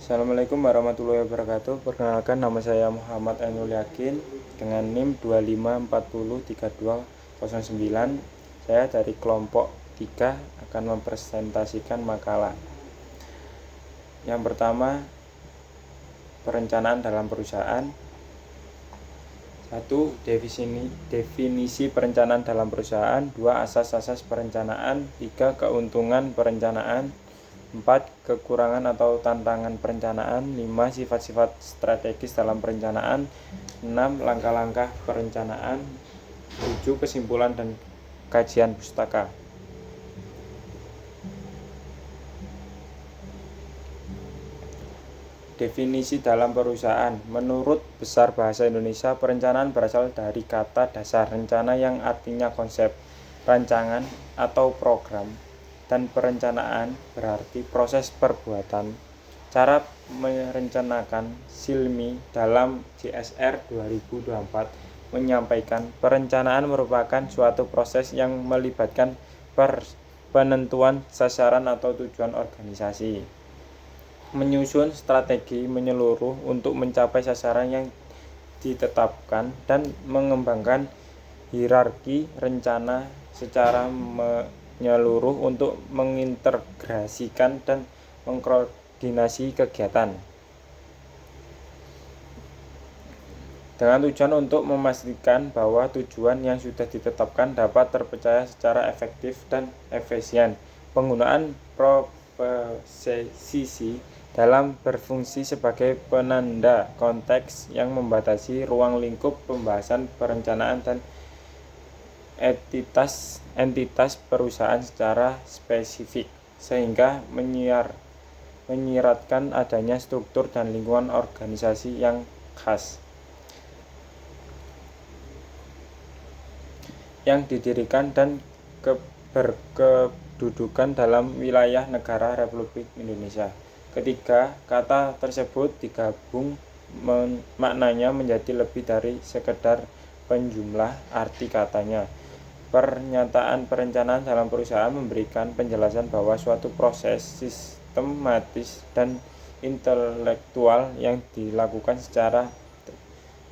Assalamualaikum warahmatullahi wabarakatuh. Perkenalkan, nama saya Muhammad Ainul Yakin dengan NIM 25403209. Saya dari kelompok 3 akan mempresentasikan makalah. Yang pertama, perencanaan dalam perusahaan. 1. Definisi perencanaan dalam perusahaan. 2. Asas-asas perencanaan. 3. Keuntungan perencanaan. 4. Kekurangan atau tantangan perencanaan. 5. Sifat-sifat strategis dalam perencanaan. 6. Langkah-langkah perencanaan. 7. Kesimpulan dan kajian pustaka. Definisi dalam perusahaan. Menurut Besar Bahasa Indonesia, perencanaan berasal dari kata dasar rencana yang artinya konsep, rancangan, atau program, dan perencanaan berarti proses perbuatan. Cara merencanakan. Silmi dalam CSR 2024 menyampaikan perencanaan merupakan suatu proses yang melibatkan penentuan sasaran atau tujuan organisasi, menyusun strategi menyeluruh untuk mencapai sasaran yang ditetapkan, dan mengembangkan hierarki rencana secara menyeluruh untuk mengintegrasikan dan mengkoordinasi kegiatan dengan tujuan untuk memastikan bahwa tujuan yang sudah ditetapkan dapat tercapai secara efektif dan efisien. Penggunaan proposisi dalam berfungsi sebagai penanda konteks yang membatasi ruang lingkup pembahasan perencanaan dan entitas perusahaan secara spesifik, sehingga menyiratkan adanya struktur dan lingkungan organisasi yang khas yang didirikan dan berkedudukan dalam wilayah negara Republik Indonesia. Ketiga, kata tersebut digabung maknanya menjadi lebih dari sekedar penjumlah arti katanya. Pernyataan perencanaan dalam perusahaan memberikan penjelasan bahwa suatu proses sistematis dan intelektual yang dilakukan secara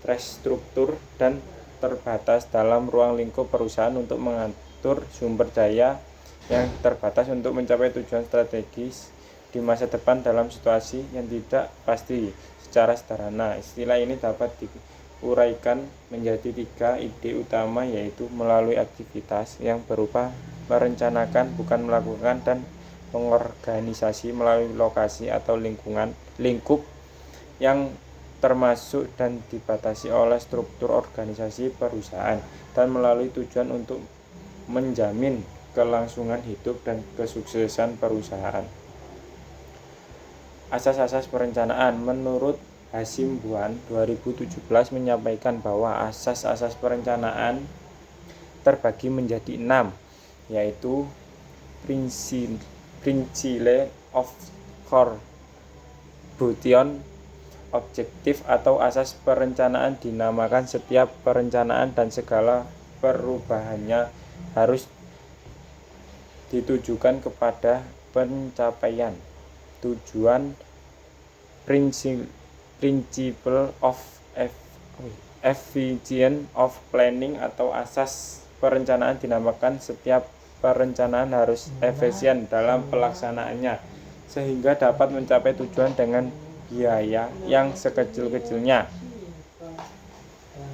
terstruktur dan terbatas dalam ruang lingkup perusahaan untuk mengatur sumber daya yang terbatas untuk mencapai tujuan strategis di masa depan dalam situasi yang tidak pasti. Secara sederhana, istilah ini dapat diuraikan menjadi 3 ide utama, yaitu melalui aktivitas yang berupa merencanakan, bukan melakukan, dan mengorganisasi melalui lokasi atau lingkup yang termasuk dan dibatasi oleh struktur organisasi perusahaan, dan melalui tujuan untuk menjamin kelangsungan hidup dan kesuksesan perusahaan. Asas-asas perencanaan. Menurut Hasimbuan 2017 menyampaikan bahwa asas-asas perencanaan terbagi menjadi 6, yaitu Principle of Contribution, objektif atau asas perencanaan dinamakan setiap perencanaan dan segala perubahannya harus ditujukan kepada pencapaian tujuan. Principle of Efficient of Planning atau asas perencanaan dinamakan setiap perencanaan harus efisien dalam pelaksanaannya sehingga dapat mencapai tujuan dengan biaya yang sekecil-kecilnya.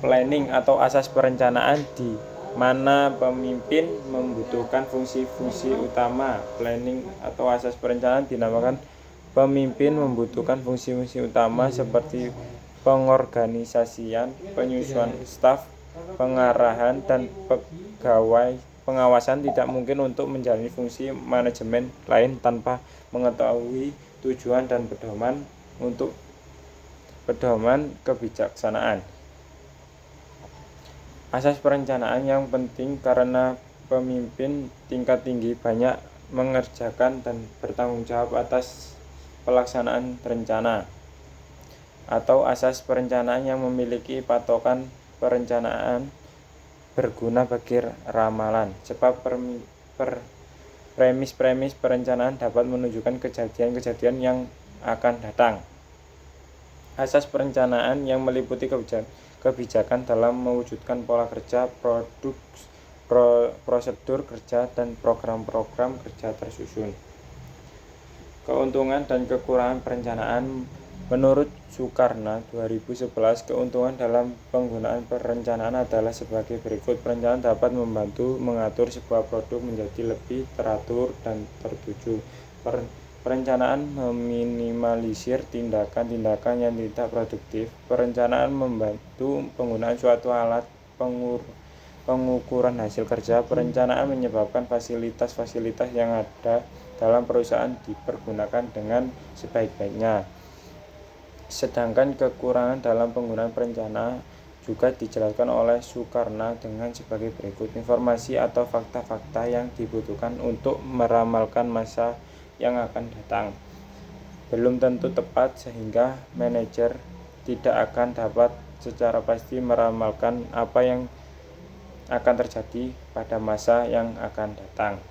Planning atau asas perencanaan di mana pemimpin membutuhkan fungsi-fungsi utama. Planning atau asas perencanaan dinamakan pemimpin membutuhkan fungsi-fungsi utama seperti pengorganisasian, penyusunan staf, pengarahan, dan pegawai. Pengawasan tidak mungkin untuk menjalani fungsi manajemen lain tanpa mengetahui tujuan dan pedoman kebijaksanaan. Asas perencanaan yang penting karena pemimpin tingkat tinggi banyak mengerjakan dan bertanggung jawab atas pelaksanaan rencana. Atau asas perencanaan yang memiliki patokan perencanaan berguna bagi ramalan, sebab premis-premis perencanaan dapat menunjukkan kejadian-kejadian yang akan datang. Asas perencanaan yang meliputi kebijakan dalam mewujudkan pola kerja, prosedur kerja, dan program-program kerja tersusun. Keuntungan dan kekurangan perencanaan. Menurut Sukarna 2011, keuntungan dalam penggunaan perencanaan adalah sebagai berikut. Perencanaan dapat membantu mengatur sebuah produk menjadi lebih teratur dan tertuju. Perencanaan meminimalisir tindakan-tindakan yang tidak produktif. Perencanaan membantu penggunaan suatu alat pengukuran hasil kerja. Perencanaan menyebabkan fasilitas-fasilitas yang ada dalam perusahaan dipergunakan dengan sebaik-baiknya. Sedangkan kekurangan dalam penggunaan perencanaan juga dijelaskan oleh Sukarna dengan sebagai berikut. Informasi atau fakta-fakta yang dibutuhkan untuk meramalkan masa yang akan datang belum tentu tepat, sehingga manajer tidak akan dapat secara pasti meramalkan apa yang akan terjadi pada masa yang akan datang.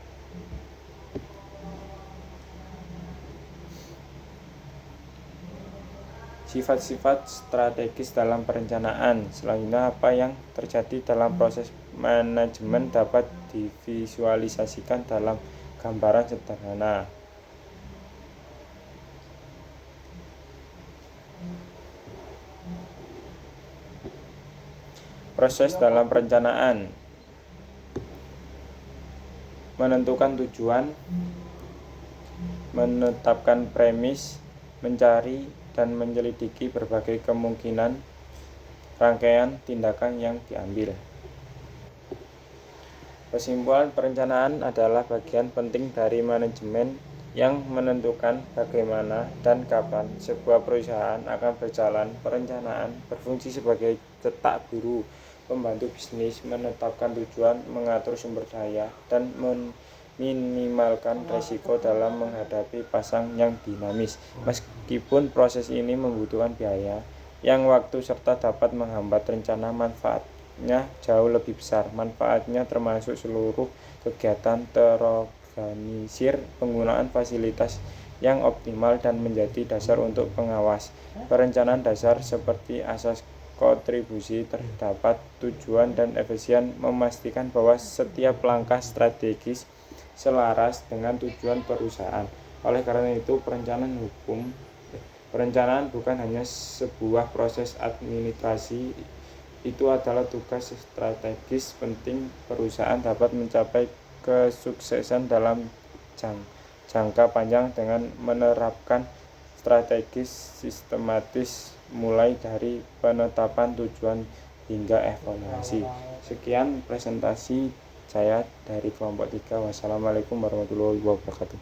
Sifat-sifat strategis dalam perencanaan. Selanjutnya, apa yang terjadi dalam proses manajemen dapat divisualisasikan dalam gambaran sederhana. Proses dalam perencanaan: menentukan tujuan, menetapkan premis, mencari dan menyelidiki berbagai kemungkinan, rangkaian tindakan yang diambil. Kesimpulan, perencanaan adalah bagian penting dari manajemen yang menentukan bagaimana dan kapan sebuah perusahaan akan berjalan. Perencanaan berfungsi sebagai cetak biru, pembantu bisnis, menetapkan tujuan, mengatur sumber daya, dan minimalkan risiko dalam menghadapi pasar yang dinamis. Meskipun proses ini membutuhkan biaya yang waktu serta dapat menghambat rencana, manfaatnya jauh lebih besar. Manfaatnya termasuk seluruh kegiatan terorganisir, penggunaan fasilitas yang optimal, dan menjadi dasar untuk pengawas. Perencanaan dasar seperti asas kontribusi terdapat tujuan dan efisien memastikan bahwa setiap langkah strategis selaras dengan tujuan perusahaan. Oleh karena itu, perencanaan bukan hanya sebuah proses administrasi, itu adalah tugas strategis penting. Perusahaan dapat mencapai kesuksesan dalam jangka panjang dengan menerapkan strategis sistematis, mulai dari penetapan tujuan hingga evaluasi. Sekian presentasi saya dari kelompok 3. Wassalamualaikum warahmatullahi wabarakatuh.